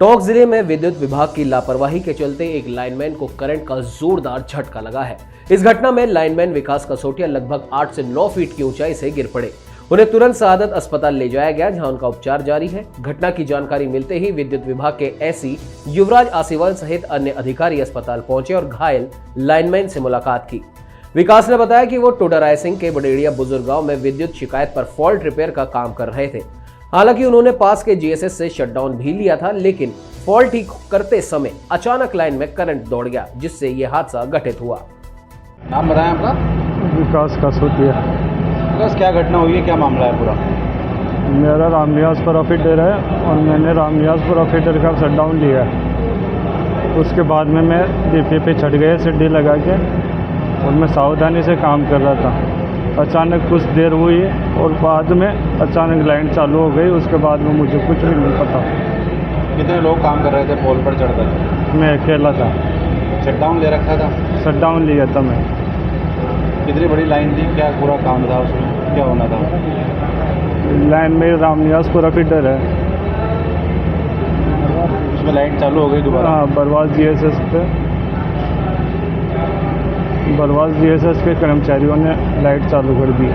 टोंक जिले में विद्युत विभाग की लापरवाही के चलते एक लाइनमैन को करंट का जोरदार झटका लगा है। इस घटना में लाइनमैन विकास कसोटिया लगभग 8 से 9 फीट की ऊंचाई से गिर पड़े। उन्हें तुरंत सआदत अस्पताल ले जाया गया, जहां उनका उपचार जारी है। घटना की जानकारी मिलते ही विद्युत विभाग के एसी युवराज आसीवाल सहित अन्य अधिकारी अस्पताल पहुंचे और घायल लाइनमैन से मुलाकात की। विकास ने बताया कि वो टोडा रायसिंह के बडेड़िया बुजुर्ग गांव में विद्युत शिकायत पर फॉल्ट रिपेयर का काम कर रहे थे। हालांकि उन्होंने पास के जीएसएस से शटडाउन भी लिया था, लेकिन फॉल्ट ठीक करते समय अचानक लाइन में करंट दौड़ गया, जिससे ये हादसा घटित हुआ। नाम बताएं आपका? विकास कसोटिया। विकास, क्या घटना हुई है, क्या मामला है पूरा? मेरा रामनिवासपुरा फीडर है और मैंने रामनिवासपुरा फीडर का शटडाउन लिया है। उसके बाद में मैं डीपी पे छट गया सीढ़ी लगा के, और मैं सावधानी से काम कर रहा था। अचानक कुछ देर हुई और बाद में अचानक लाइन चालू हो गई। उसके बाद में मुझे कुछ भी नहीं पता। कितने लोग काम कर रहे थे पोल पर चढ़कर? मैं अकेला था। शटडाउन ले रखा था? शटडाउन लिया था मैं। कितनी बड़ी लाइन थी, क्या पूरा काम था उसमें, क्या होना था? लाइन में रामनिवासपुरा फीडर है, उसमें लाइट चालू हो गई दोबारा? हाँ, बरवास जीएसएस पे, बरवास जीएसएस के कर्मचारियों ने लाइट चालू कर दी।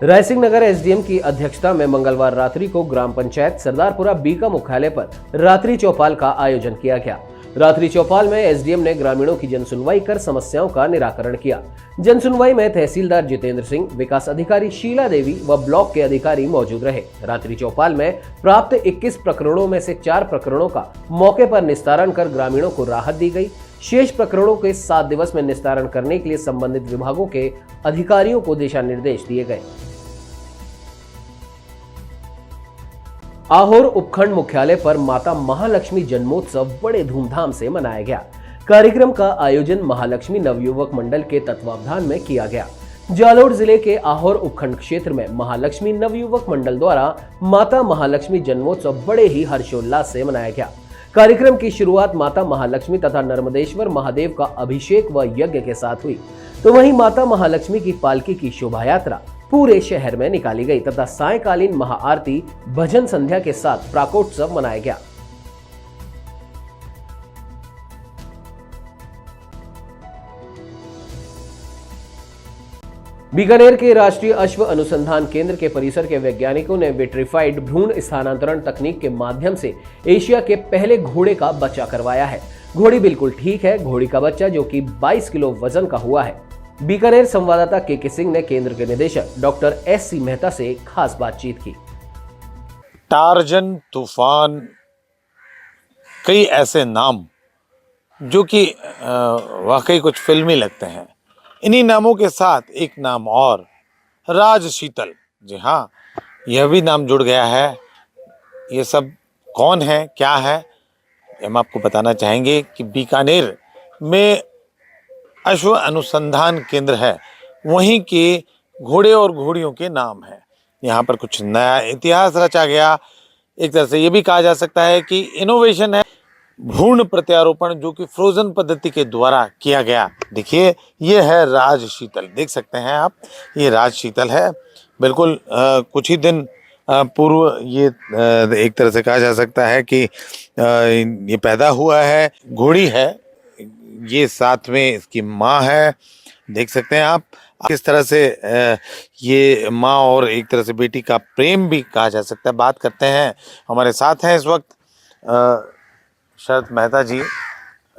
रायसिंह नगर एसडीएम की अध्यक्षता में मंगलवार रात्रि को ग्राम पंचायत सरदारपुरा बी का मुख्यालय पर रात्रि चौपाल का आयोजन किया गया। रात्रि चौपाल में एसडीएम ने ग्रामीणों की जनसुनवाई कर समस्याओं का निराकरण किया। जनसुनवाई में तहसीलदार जितेंद्र सिंह, विकास अधिकारी शीला देवी व ब्लॉक के अधिकारी मौजूद रहे। रात्रि चौपाल में प्राप्त 21 प्रकरणों में से 4 प्रकरणों का मौके पर निस्तारण कर ग्रामीणों को राहत दी गई। शेष प्रकरणों के 7 दिवस में निस्तारण करने के लिए संबंधित विभागों के अधिकारियों को दिशा निर्देश दिए गए। आहोर उपखंड मुख्यालय पर माता महालक्ष्मी जन्मोत्सव बड़े धूमधाम से मनाया गया। कार्यक्रम का आयोजन महालक्ष्मी नवयुवक मंडल के तत्वावधान में किया गया। जालोर जिले के आहोर उपखंड क्षेत्र में महालक्ष्मी नवयुवक मंडल द्वारा माता महालक्ष्मी जन्मोत्सव बड़े ही हर्षोल्लास से मनाया गया। कार्यक्रम की शुरुआत माता महालक्ष्मी तथा नर्मदेश्वर महादेव का अभिषेक व यज्ञ के साथ हुई, तो वहीं माता महालक्ष्मी की पालकी की शोभा यात्रा पूरे शहर में निकाली गई तथा सायंकालीन महाआरती भजन संध्या के साथ प्राकोत्सव मनाया गया। बीकानेर के राष्ट्रीय अश्व अनुसंधान केंद्र के परिसर के वैज्ञानिकों ने विट्रीफाइड भ्रूण स्थानांतरण तकनीक के माध्यम से एशिया के पहले घोड़े का बच्चा करवाया है। घोड़ी बिल्कुल ठीक है। घोड़ी का बच्चा जो कि 22 किलो वजन का हुआ है। बीकानेर संवाददाता के सिंह ने केंद्र के निदेशक डॉक्टर एस.सी. मेहता से खास बातचीत की। टार्जन, तूफान, कई ऐसे नाम जो कि वाकई कुछ फिल्मी लगते हैं। इन्हीं नामों के साथ एक नाम और, राज शीतल। जी हाँ, यह भी नाम जुड़ गया है। ये सब कौन है, क्या है, हम आपको बताना चाहेंगे कि बीकानेर में अश्व अनुसंधान केंद्र है, वहीं के घोड़े और घोड़ियों के नाम है। यहाँ पर कुछ नया इतिहास रचा गया। एक तरह से ये भी कहा जा सकता है कि इनोवेशन है। भ्रूण प्रत्यारोपण जो कि फ्रोजन पद्धति के द्वारा किया गया। देखिए, ये है राज शीतल, देख सकते हैं आप, ये राज शीतल है। बिल्कुल कुछ ही दिन पूर्व ये एक तरह से कहा जा सकता है कि ये पैदा हुआ है। घोड़ी है, ये साथ में इसकी माँ है। देख सकते हैं आप किस तरह से ये माँ और एक तरह से बेटी का प्रेम भी कहा जा सकता है। बात करते हैं, हमारे साथ हैं इस वक्त शरद मेहता जी,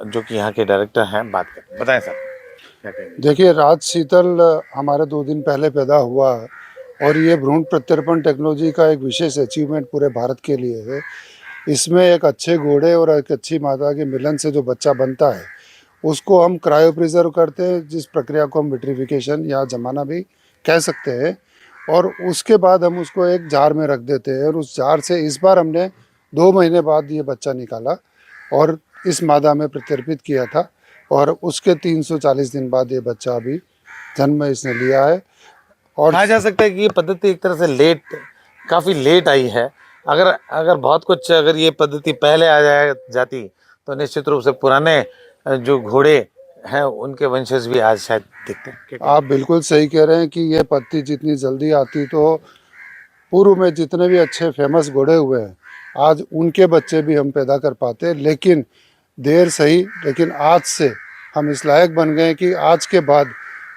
जो कि यहाँ के डायरेक्टर हैं। बात करें, बताएं सर क्या कहेंगे? देखिए, राज शीतल हमारे 2 दिन पहले पैदा हुआ है और ये भ्रूण प्रत्यारोपण टेक्नोलॉजी का एक विशेष अचीवमेंट पूरे भारत के लिए है। इसमें एक अच्छे घोड़े और एक अच्छी माता के मिलन से जो बच्चा बनता है उसको हम क्रायो प्रिजर्व करते हैं, जिस प्रक्रिया को हम विट्रिफिकेशन या जमाना भी कह सकते हैं। और उसके बाद हम उसको एक जार में रख देते हैं और उस जार से इस बार हमने 2 महीने बाद ये बच्चा निकाला और इस मादा में प्रत्यर्पित किया था। और उसके 340 दिन बाद ये बच्चा अभी जन्म इसने लिया है। और कहा जा सकता है कि ये पद्धति एक तरह से काफ़ी लेट आई है। अगर बहुत कुछ, अगर ये पद्धति पहले आ जाती तो निश्चित रूप से पुराने जो घोड़े हैं उनके वंशज भी आज शायद दिखते हैं। आप बिल्कुल सही कह रहे हैं कि ये पद्धति जितनी जल्दी आती तो पूर्व में जितने भी अच्छे फेमस घोड़े हुए हैं आज उनके बच्चे भी हम पैदा कर पाते, लेकिन देर सही, लेकिन आज से हम इस लायक बन गए कि आज के बाद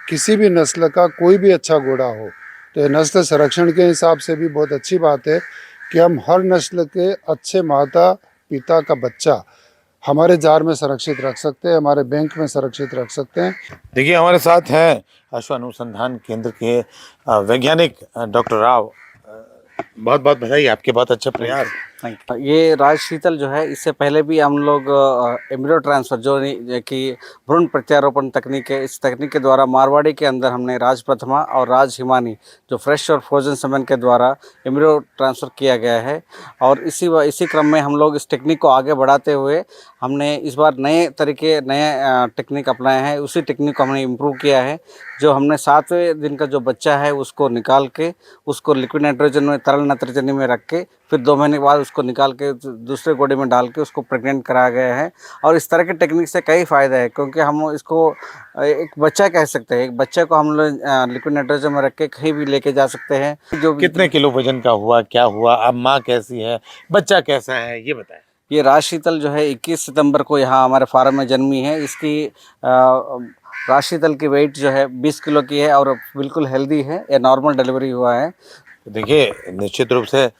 किसी भी नस्ल का कोई भी अच्छा घोड़ा हो तो ये नस्ल संरक्षण के हिसाब से भी बहुत अच्छी बात है कि हम हर नस्ल के अच्छे माता पिता का बच्चा हमारे जार में संरक्षित रख सकते हैं, हमारे बैंक में संरक्षित रख सकते हैं। देखिए हमारे साथ हैं अश्व अनुसंधान केंद्र के वैज्ञानिक डॉक्टर राव। बहुत बहुत बधाई, आपके बहुत अच्छा प्रयास। ये राज शीतल जो है, इससे पहले भी हम लोग एम्ब्रियो ट्रांसफर जो कि भ्रूण प्रत्यारोपण तकनीक है, इस तकनीक के द्वारा मारवाड़ी के अंदर हमने राज प्रथमा और राज हिमानी जो फ्रेश और फ्रोजन सेमेन के द्वारा एम्ब्रियो ट्रांसफ़र किया गया है। और इसी क्रम में हम लोग इस टेक्निक को आगे बढ़ाते हुए हमने इस बार नए टेक्निक अपनाए हैं। उसी टेक्निक को हमने इम्प्रूव किया है। जो हमने 7वें दिन का जो बच्चा है उसको निकाल के उसको लिक्विड नाइट्रोजन में, तरल नत्रजनी में रख के फिर 2 महीने के बाद उसको निकाल के दूसरे गोडे में डाल के उसको प्रेग्नेंट कराया गया है। और इस तरह के टेक्निक से कई फ़ायदे हैं, क्योंकि हम इसको एक बच्चा कह सकते हैं। एक बच्चे को हम लोग लिक्विड नाइट्रोजन में रख के कहीं भी लेके जा सकते हैं। जो कितने किलो वजन का हुआ, क्या हुआ, अब माँ कैसी है, बच्चा कैसा है, ये बताएं। ये राज शीतल जो है 21 सितंबर को यहाँ हमारे फार्म में जन्मी है। इसकी राज शीतल की वेट जो है 20 किलो की है और बिल्कुल हेल्दी है। ये नॉर्मल डिलीवरी हुआ है। देखिए निश्चित रूप से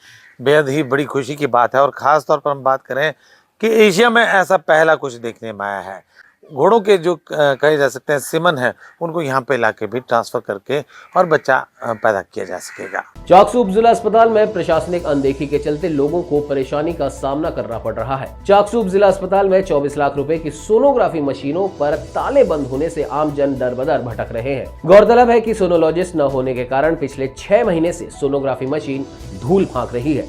बेहद ही बड़ी खुशी की बात है। और ख़ास तौर पर हम बात करें कि एशिया में ऐसा पहला कुछ देखने में आया है। घोड़ों के जो कहे जा सकते हैं सीमन है, उनको यहाँ पे लाके भी ट्रांसफ़र करके और बच्चा पैदा किया जा सकेगा। चाकसू उपजिला अस्पताल में प्रशासनिक अनदेखी के चलते लोगों को परेशानी का सामना करना पड़ रहा है। चाकसू उपजिला अस्पताल में 24 लाख रुपए की सोनोग्राफी मशीनों पर ताले बंद होने से आम जन दर-बदर भटक रहे हैं। गौरतलब है कि सोनोलॉजिस्ट न होने के कारण पिछले 6 महीने से सोनोग्राफी मशीन धूल फांक रही है।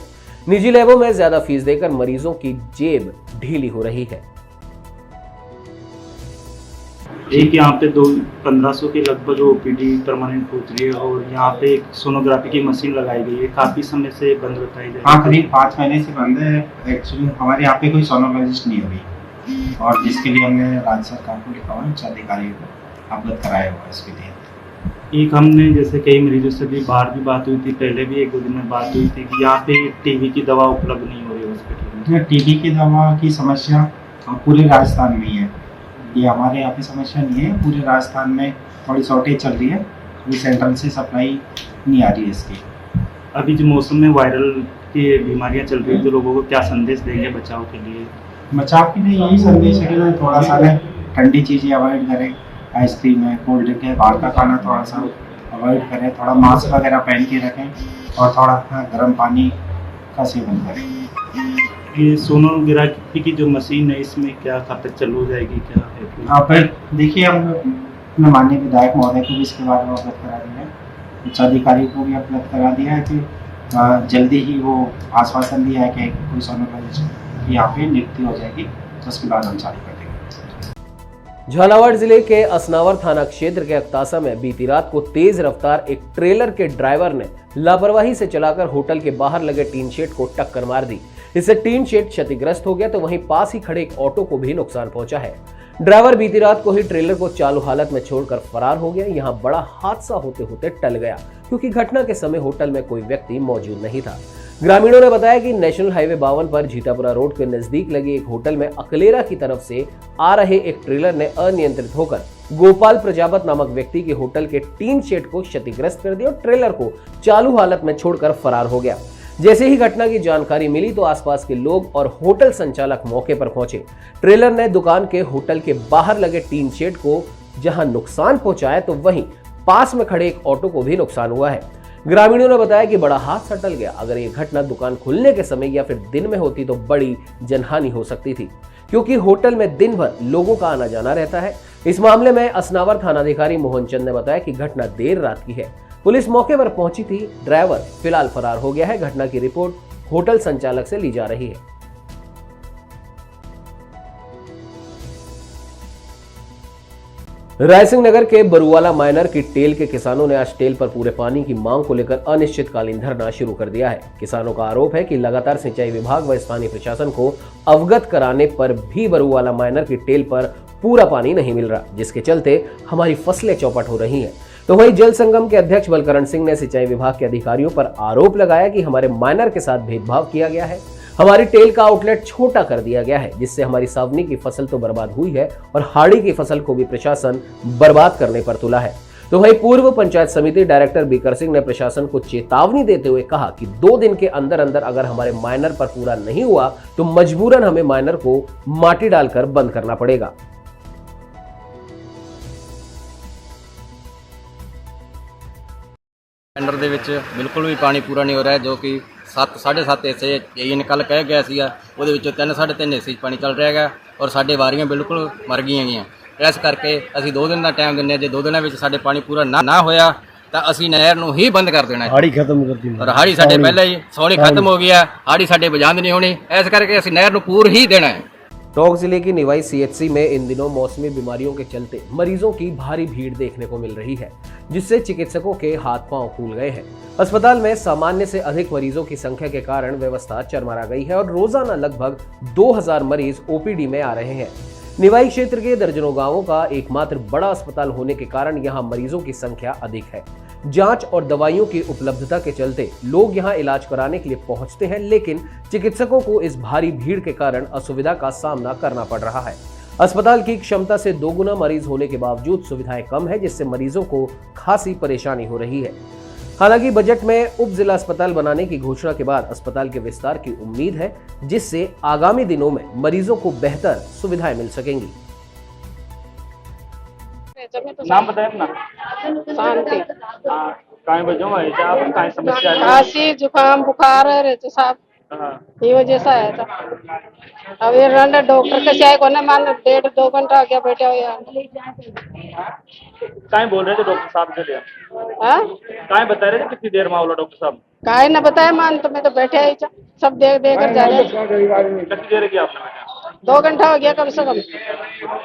निजी लैबों में ज्यादा फीस देकर मरीजों की जेब ढीली हो रही है। एक यहाँ पे 1500 के लगभग ओपीडी परमानेंट होती है और यहाँ पे एक सोनोग्राफी की मशीन लगाई गई है। काफ़ी समय से बंद बताई जाए। हाँ, करीब 5 महीने से बंद है। एक्चुअली हमारे यहाँ पे कोई सोनोलॉजिस्ट नहीं अभी, और जिसके लिए हमने राज्य सरकार को लिखा हुआ है, उच्च अधिकारियों को अवगत कराया हुआ है इसके लिए। एक हमने जैसे कई मरीजों से भी बाहर भी बात हुई थी, पहले भी 1-2 दिन में बात हुई थी कि यहाँ पे टीबी की दवा उपलब्ध नहीं हो रही हॉस्पिटल में। टीबी की दवा की समस्या पूरे राजस्थान में ही है। ये हमारे यहाँ पे समस्या नहीं है, पूरे राजस्थान में थोड़ी शॉर्टेज चल रही है। अभी सेंट्रल से सप्लाई नहीं आ रही है इसकी। अभी जो मौसम में वायरल की बीमारियाँ चल रही है, तो लोगों को क्या संदेश देंगे बचाव के लिए? बचाव के लिए यही संदेश है कि थोड़ा सा ठंडी चीज़ें अवॉइड करें, आइसक्रीम है, कोल्ड ड्रिंक है, बाहर का खाना थोड़ा सा अवॉइड करें, थोड़ा मास्क वगैरह पहन के रखें और थोड़ा गर्म पानी का सेवन करें। ये सोनोग्राफी की जो मशीन है, इसमें क्या कब तक चालू हो जाएगी, क्या है? आप देखिए, हम अपने माननीय विधायक महोदय को भी इसके बारे में अवगत करा दिया है, उच्च अधिकारी को भी अवगत करा दिया है कि जल्दी ही वो आश्वासन दिया है कि कोई सोनोग्राफी यहाँ पे नियुक्ति हो जाएगी, तो उसके बाद हम चालू कर देंगे। झालावाड़ जिले के असनावर थाना क्षेत्र के अक्तासा में बीती रात को तेज रफ्तार एक ट्रेलर के ड्राइवर ने लापरवाही से चलाकर होटल के बाहर लगे टीन शेड को टक्कर मार दी। इससे टीन शेड क्षतिग्रस्त हो गया तो वहीं पास ही खड़े एक ऑटो को भी नुकसान पहुंचा है। ड्राइवर बीती रात को ही ट्रेलर को चालू हालत में छोड़कर फरार हो गया। यहां बड़ा हादसा होते होते टल गया, क्योंकि घटना के समय होटल में कोई व्यक्ति मौजूद नहीं था। ग्रामीणों ने बताया कि नेशनल हाईवे 52 पर झीतापुरा रोड के नजदीक लगे एक होटल में अकलेरा की तरफ से आ रहे एक ट्रेलर ने अनियंत्रित होकर गोपाल प्रजापत नामक व्यक्ति के होटल के टीन शेड को क्षतिग्रस्त कर दिया और ट्रेलर को चालू हालत में छोड़कर फरार हो गया। जैसे ही घटना की जानकारी मिली तो आसपास के लोग और होटल संचालक मौके पर पहुंचे। ट्रेलर ने दुकान के होटल के बाहर लगे टीन शेड को जहां नुकसान पहुंचाया तो वहीं पास में खड़े एक ऑटो को भी नुकसान हुआ है। ग्रामीणों ने बताया कि बड़ा हादसा टल गया। अगर ये घटना दुकान खुलने के समय या फिर दिन में होती तो बड़ी जनहानि हो सकती थी, क्योंकि होटल में दिन भर लोगों का आना जाना रहता है। इस मामले में असनावर थानाधिकारी मोहन चंद ने बताया कि घटना देर रात की है। पुलिस मौके पर पहुंची थी। ड्राइवर फिलहाल फरार हो गया है। घटना की रिपोर्ट होटल संचालक से ली जा रही है। रायसिंह नगर के बरुवाला माइनर की टेल के किसानों ने आज टेल पर पूरे पानी की मांग को लेकर अनिश्चितकालीन धरना शुरू कर दिया है। किसानों का आरोप है कि लगातार सिंचाई विभाग व स्थानीय प्रशासन को अवगत कराने पर भी बरुवाला माइनर की टेल पर पूरा पानी नहीं मिल रहा, जिसके चलते हमारी फसलें चौपट हो रही हैं। तो वहीं जल संगम के अध्यक्ष बलकरण सिंह ने सिंचाई विभाग के अधिकारियों पर आरोप लगाया कि हमारे माइनर के साथ भेदभाव किया गया है। हमारी टेल का आउटलेट छोटा कर दिया गया है, जिससे हमारी सावनी की फसल तो बर्बाद हुई है और हाड़ी की फसल को भी प्रशासन बर्बाद करने पर तुला है। तो वहीं पूर्व पंचायत समिति डायरेक्टर बीकर सिंह ने प्रशासन को चेतावनी देते हुए कहा कि 2 दिन के अंदर अंदर अगर हमारे माइनर पर पूरा नहीं हुआ तो मजबूरन हमें माइनर को माटी डालकर बंद करना पड़ेगा। ਟੈਂਡਰ ਦੇ ਵਿੱਚ ਬਿਲਕੁਲ ਵੀ ਪਾਣੀ ਪੂਰਾ ਨਹੀਂ ਹੋ ਰਿਹਾ, ਜੋ ਕਿ 7.5 ਹਿੱਸੇ ਇਹ ਨਿਕਲ ਕਹਿ ਗਿਆ ਸੀਗਾ, ਉਹਦੇ ਵਿੱਚੋਂ 3.5 ਹਿੱਸੇ ਪਾਣੀ ਚੱਲ ਰਿਹਾ ਹੈਗਾ ਔਰ ਸਾਡੇ ਵਾਰੀਆਂ ਬਿਲਕੁਲ ਮਰ ਗਈਆਂ ਗਈਆਂ। ਇਸ ਕਰਕੇ ਅਸੀਂ 2 ਦਿਨ ਦਾ ਟਾਈਮ ਦਿੰਦੇ ਹਾਂ, ਜੇ 2 ਦਿਨਾਂ ਵਿੱਚ ਸਾਡੇ ਪਾਣੀ ਪੂਰਾ ਨਾ ਹੋਇਆ ਤਾਂ ਅਸੀਂ ਨਹਿਰ ਨੂੰ ਹੀ ਬੰਦ ਕਰ ਦੇਣਾ ਹੈ। ਹਾੜੀ ਖਤਮ ਕਰ ਦੇਣੀ ਔਰ ਹਾੜੀ ਸਾਡੇ ਪਹਿਲਾਂ ਹੀ ਸੌਣੀ ਖਤਮ ਹੋ ਗਿਆ, ਹਾੜੀ ਸਾਡੇ ਬਜਾਂਦ ਨਹੀਂ ਹੋਣੀ, ਇਸ ਕਰਕੇ ਅਸੀਂ ਨਹਿਰ ਨੂੰ ਪੂਰ ही देना है। टोंक जिले की निवाई सीएचसी में इन दिनों मौसमी बीमारियों के चलते मरीजों की भारी भीड़ देखने को मिल रही है, जिससे चिकित्सकों के हाथ पांव फूल गए हैं। अस्पताल में सामान्य से अधिक मरीजों की संख्या के कारण व्यवस्था चरमरा गई है और रोजाना लगभग 2000 मरीज ओपीडी में आ रहे हैं। निवाई क्षेत्र के दर्जनों गांवों का एकमात्र बड़ा अस्पताल होने के कारण यहां मरीजों की संख्या अधिक है। जांच और दवाइयों की उपलब्धता के चलते लोग यहां इलाज कराने के लिए पहुंचते हैं, लेकिन चिकित्सकों को इस भारी भीड़ के कारण असुविधा का सामना करना पड़ रहा है। अस्पताल की क्षमता से 2 गुना मरीज होने के बावजूद सुविधाएं कम है, जिससे मरीजों को खासी परेशानी हो रही है। हालांकि बजट में उप जिला अस्पताल बनाने की घोषणा के बाद अस्पताल के विस्तार की उम्मीद है, जिससे आगामी दिनों में मरीजों को बेहतर सुविधाएं मिल सकेंगी। नाम बताएं अपना। शांति। काहे बजो है क्या काहे समस्या है? खांसी जुकाम बुखार रहते साहब, ये वजह से आया था। अब ये रंडा डॉक्टर के चाय को ना मान 1.5-2 घंटा हो गया बैठे हुए हैं। काहे बोल रहे थे डॉक्टर साहब के लिए? हाँ काहे बता रहे थे कितनी देर में आओ डॉक्टर साहब? काहे ना बताया मान, तो मैं तो बैठे ही सब देख कर जा रहे। कितनी देर की आपने? 2 घंटा हो गया कम से कम।